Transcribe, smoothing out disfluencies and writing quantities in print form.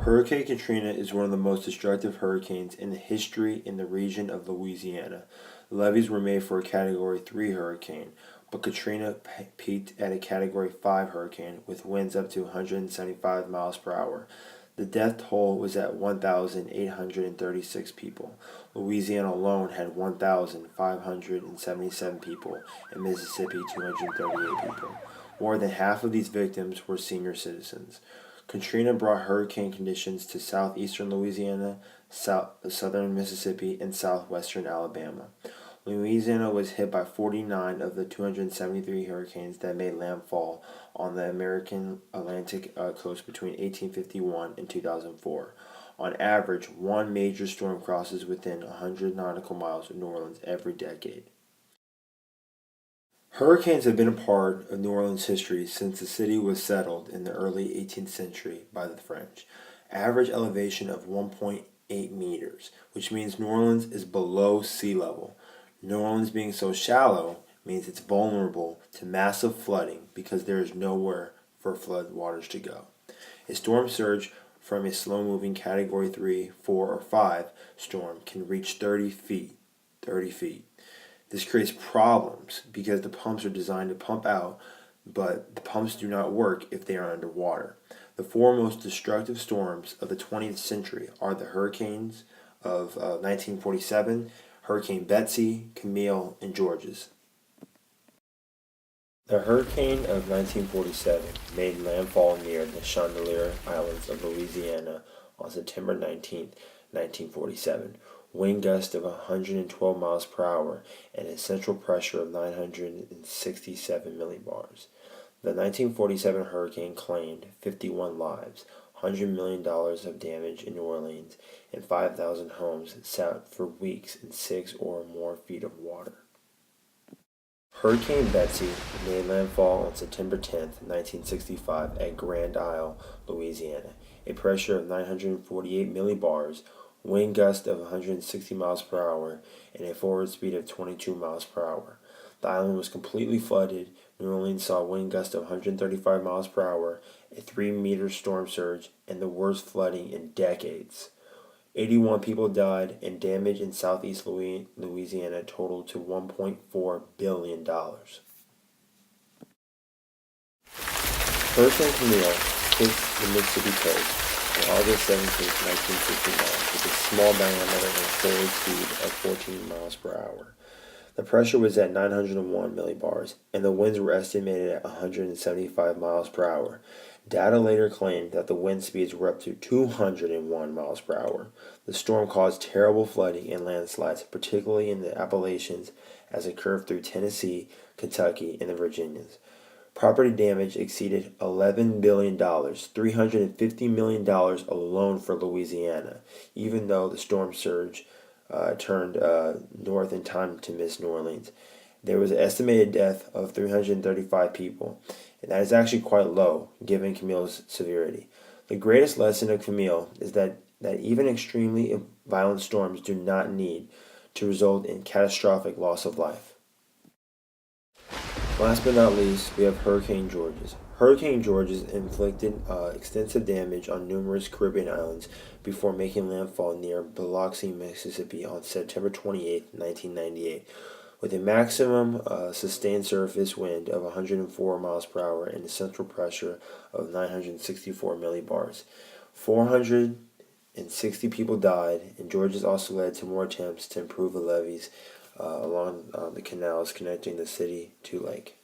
Hurricane Katrina is one of the most destructive hurricanes in the history in the region of Louisiana. Levees were made for a Category 3 hurricane, but Katrina peaked at a Category 5 hurricane with winds up to 175 miles per hour. The death toll was at 1,836 people. Louisiana alone had 1,577 people, and Mississippi 238 people. More than half of these victims were senior citizens. Katrina brought hurricane conditions to southeastern Louisiana, southern Mississippi, and southwestern Alabama. Louisiana was hit by 49 of the 273 hurricanes that made landfall on the American Atlantic coast between 1851 and 2004. On average, one major storm crosses within 100 nautical miles of New Orleans every decade. Hurricanes have been a part of New Orleans history since the city was settled in the early 18th century by the French. Average elevation of 1.8 meters, which means New Orleans is below sea level. New Orleans being so shallow means it's vulnerable to massive flooding because there is nowhere for flood waters to go. A storm surge from a slow-moving Category 3, 4, or 5 storm can reach 30 feet. 30 feet. This creates problems because the pumps are designed to pump out, but the pumps do not work if they are underwater. The four most destructive storms of the 20th century are the hurricanes of 1947, Hurricane Betsy, Camille, and Georges. The hurricane of 1947 made landfall near the Chandelier Islands of Louisiana on September 19, 1947. Wind gust of 112 miles per hour and a central pressure of 967 millibars. The 1947 hurricane claimed 51 lives, $100 million of damage in New Orleans, and 5,000 homes sat for weeks in 6 or more feet of water. Hurricane Betsy made landfall on September 10, 1965 at Grand Isle, Louisiana. A pressure of 948 millibars, wind gust of 160 miles per hour, and a forward speed of 22 miles per hour. The island was completely flooded. New Orleans saw a wind gust of 135 miles per hour, a 3-meter storm surge, and the worst flooding in decades. 81 people died, and damage in southeast Louisiana totaled to $1.4 billion. Hurricane Camille hit the Mississippi coast on August 17, 1969, with a small diameter and forward speed of 14 miles per hour. The pressure was at 901 millibars, and the winds were estimated at 175 miles per hour. Data later claimed that the wind speeds were up to 201 miles per hour. The storm caused terrible flooding and landslides, particularly in the Appalachians, as it curved through Tennessee, Kentucky, and the Virginias. Property damage exceeded $11 billion, $350 million alone for Louisiana, even though the storm surge turned north in time to miss New Orleans. There was an estimated death of 335 people, and that is actually quite low given Camille's severity. The greatest lesson of Camille is that even extremely violent storms do not need to result in catastrophic loss of life. Last but not least, we have Hurricane Georges. Hurricane Georges inflicted extensive damage on numerous Caribbean islands before making landfall near Biloxi, Mississippi on September 28, 1998, with a maximum sustained surface wind of 104 miles per hour and a central pressure of 964 millibars. 460 people died, and Georges also led to more attempts to improve the levees along the canals connecting the city to lake.